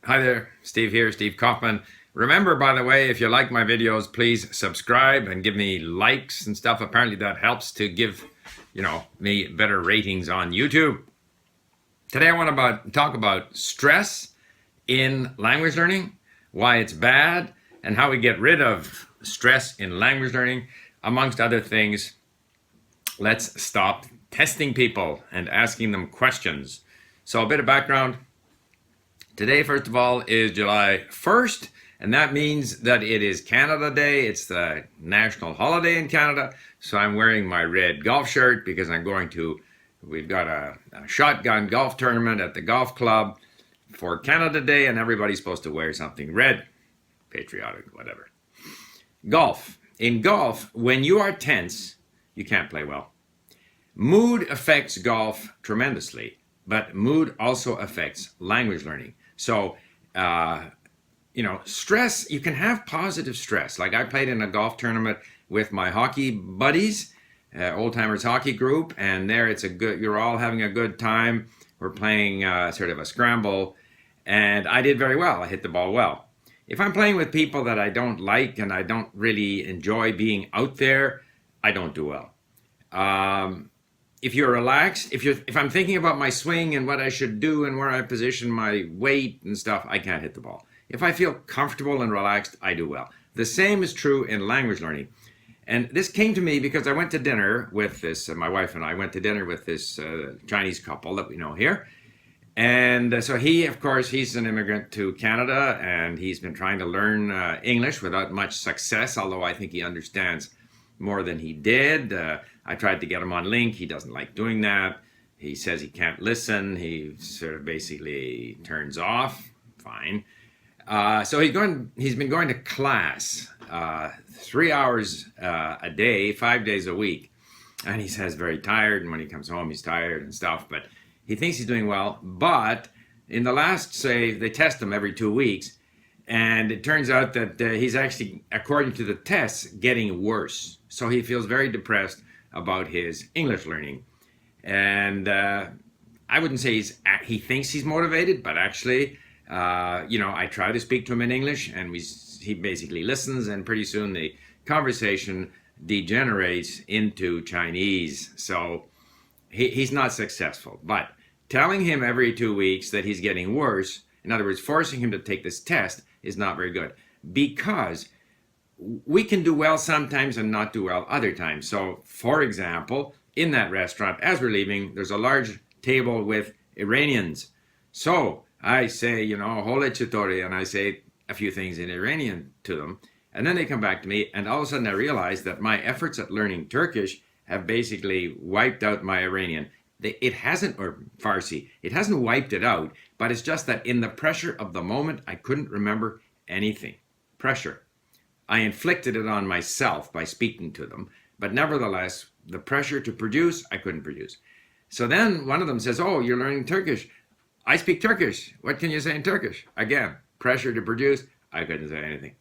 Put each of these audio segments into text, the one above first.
Hi there, Steve here, Steve Kaufman. Remember, by the way, if you like my videos, please subscribe and give me likes and stuff. Apparently that helps to give, me better ratings on YouTube. Today I want to talk about stress in language learning, why it's bad, and how we get rid of stress in language learning, amongst other things. Let's stop testing people and asking them questions. So a bit of background. Today, first of all, is July 1st, and that means that it is Canada Day. It's the national holiday in Canada. So I'm wearing my red golf shirt because we've got a shotgun golf tournament at the golf club for Canada Day, and everybody's supposed to wear something red, patriotic, whatever. Golf. In golf, when you are tense, you can't play well. Mood affects golf tremendously, but mood also affects language learning. So, stress, you can have positive stress. Like I played in a golf tournament with my hockey buddies, Old Timers Hockey Group, and there you're all having a good time. We're playing sort of a scramble, and I did very well. I hit the ball well. If I'm playing with people that I don't like and I don't really enjoy being out there, I don't do well. If you're relaxed, if I'm thinking about my swing and what I should do and where I position my weight and stuff, I can't hit the ball. If I feel comfortable and relaxed, I do well. The same is true in language learning. And this came to me because I went to dinner with my wife and I went to dinner with this Chinese couple that we know here. And so of course, he's an immigrant to Canada and he's been trying to learn English without much success, although I think he understands more than he did. I tried to get him on link. He doesn't like doing that. He says he can't listen. He sort of basically turns off. Fine. So he's been going to class 3 hours a day, 5 days a week. And he says very tired. And when he comes home, he's tired and stuff. But he thinks he's doing well. But in the last, they test him every 2 weeks. And it turns out that he's actually, according to the tests, getting worse. So he feels very depressed about his English learning. And I wouldn't say he thinks he's motivated, but actually, I try to speak to him in English and he basically listens, and pretty soon the conversation degenerates into Chinese. So he's not successful. But telling him every 2 weeks that he's getting worse, in other words, forcing him to take this test, is not very good, because we can do well sometimes and not do well other times. So, for example, in that restaurant, as we're leaving, there's a large table with Iranians. So I say, hole chitori, and I say a few things in Iranian to them. And then they come back to me, and all of a sudden I realize that my efforts at learning Turkish have basically wiped out my Iranian. It hasn't, or Farsi, it hasn't wiped it out, but it's just that in the pressure of the moment, I couldn't remember anything. Pressure. I inflicted it on myself by speaking to them, but nevertheless, the pressure to produce, I couldn't produce. So then one of them says, "Oh, you're learning Turkish." I speak Turkish. What can you say in Turkish? Again, pressure to produce, I couldn't say anything.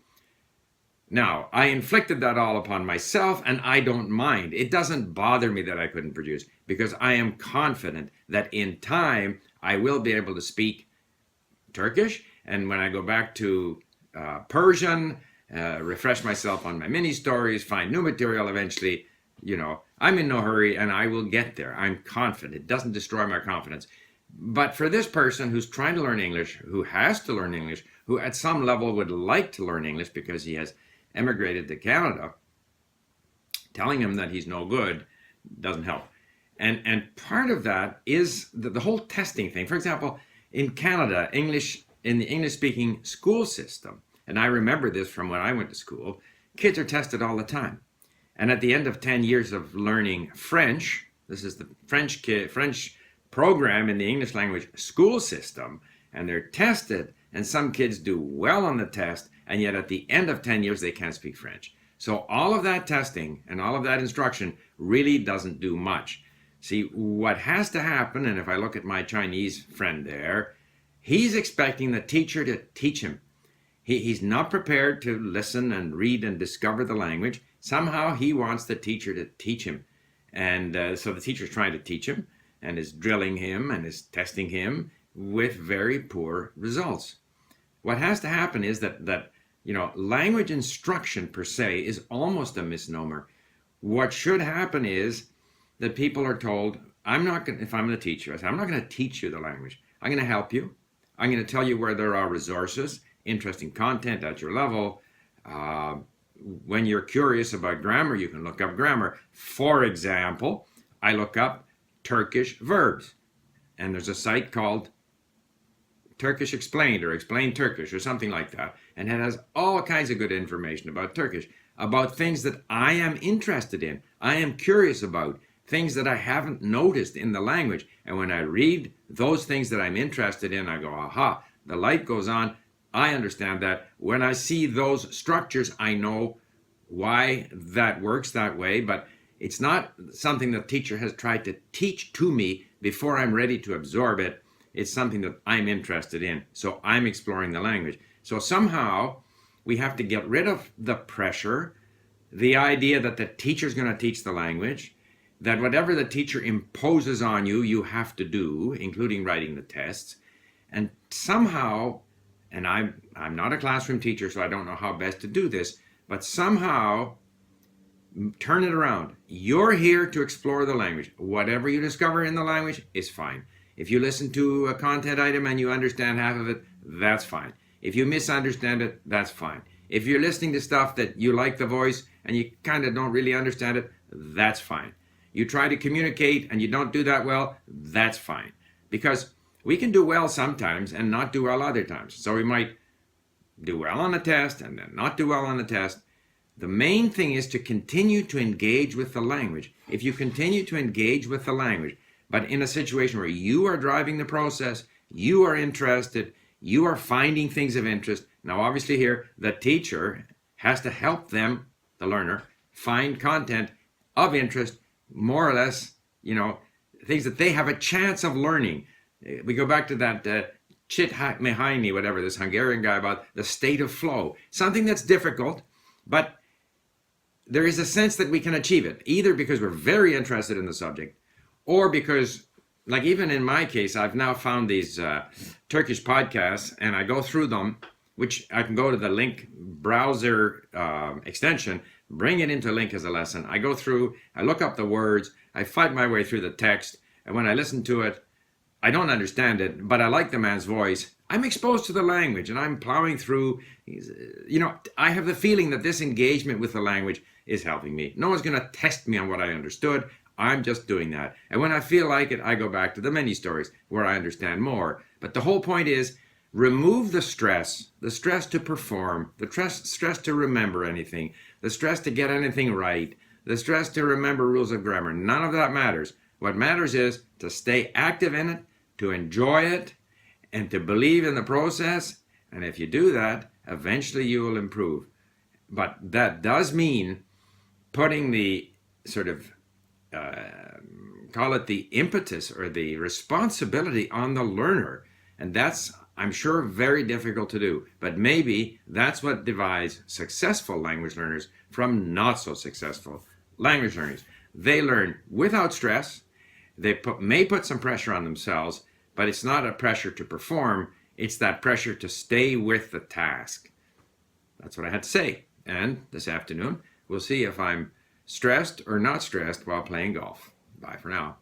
Now, I inflicted that all upon myself, and I don't mind. It doesn't bother me that I couldn't produce, because I am confident that in time, I will be able to speak Turkish. And when I go back to Persian, refresh myself on my mini stories, find new material eventually, I'm in no hurry and I will get there. I'm confident. It doesn't destroy my confidence. But for this person who's trying to learn English, who has to learn English, who at some level would like to learn English because he has emigrated to Canada, telling him that he's no good doesn't help. And part of that is the whole testing thing. For example, in Canada, in the English-speaking school system, and I remember this from when I went to school, kids are tested all the time. And at the end of 10 years of learning French, this is the French program in the English language school system, and they're tested, and some kids do well on the test, and yet at the end of 10 years, they can't speak French. So all of that testing and all of that instruction really doesn't do much. See, what has to happen, and if I look at my Chinese friend there, he's expecting the teacher to teach him. He's not prepared to listen and read and discover the language. Somehow he wants the teacher to teach him. And so the teacher's trying to teach him and is drilling him and is testing him with very poor results. what has to happen is that language instruction per se is almost a misnomer. What should happen is that people are told, I'm not going if I'm going to teach you, I say, I'm not going to teach you the language. I'm going to help you. I'm going to tell you where there are resources, interesting content at your level. When you're curious about grammar, you can look up grammar. For example, I look up Turkish verbs, and there's a site called Turkish Explained or Explain Turkish or something like that, and it has all kinds of good information about Turkish, about things that I am interested in, I am curious about, things that I haven't noticed in the language. And when I read those things that I'm interested in, I go, aha, the light goes on. I understand that. When I see those structures, I know why that works that way, but it's not something the teacher has tried to teach to me before I'm ready to absorb it. It's something that I'm interested in. So I'm exploring the language. So somehow we have to get rid of the pressure, the idea that the teacher's going to teach the language, that whatever the teacher imposes on you, you have to do, including writing the tests. And somehow, and I'm not a classroom teacher, so I don't know how best to do this, but somehow turn it around. You're here to explore the language. Whatever you discover in the language is fine. If you listen to a content item and you understand half of it, that's fine. If you misunderstand it, that's fine. If you're listening to stuff that you like the voice and you kind of don't really understand it, that's fine. You try to communicate and you don't do that well, that's fine. Because we can do well sometimes and not do well other times. So we might do well on a test and then not do well on the test. The main thing is to continue to engage with the language. If you continue to engage with the language, but in a situation where you are driving the process, you are interested, you are finding things of interest. Now, obviously here, the teacher has to help them, the learner, find content of interest, more or less, things that they have a chance of learning. We go back to that Chit Mehaini, whatever, this Hungarian guy, about the state of flow. Something that's difficult, but there is a sense that we can achieve it, either because we're very interested in the subject, or because, like even in my case, I've now found these Turkish podcasts, and I go through them, which I can go to the link browser extension, bring it into link as a lesson. I go through, I look up the words, I fight my way through the text, and when I listen to it, I don't understand it, but I like the man's voice. I'm exposed to the language, and I'm plowing through. I have the feeling that this engagement with the language is helping me. No one's going to test me on what I understood. I'm just doing that. And when I feel like it, I go back to the mini stories where I understand more. But the whole point is, remove the stress to perform, the stress to remember anything, the stress to get anything right, the stress to remember rules of grammar. None of that matters. What matters is to stay active in it, to enjoy it, and to believe in the process. And if you do that, eventually you will improve. But that does mean putting the sort of, call it the impetus or the responsibility on the learner. And that's, I'm sure, very difficult to do. But maybe that's what divides successful language learners from not so successful language learners. They learn without stress. They may put some pressure on themselves, but it's not a pressure to perform. It's that pressure to stay with the task. That's what I had to say. And this afternoon, we'll see if I'm stressed or not stressed while playing golf. Bye for now.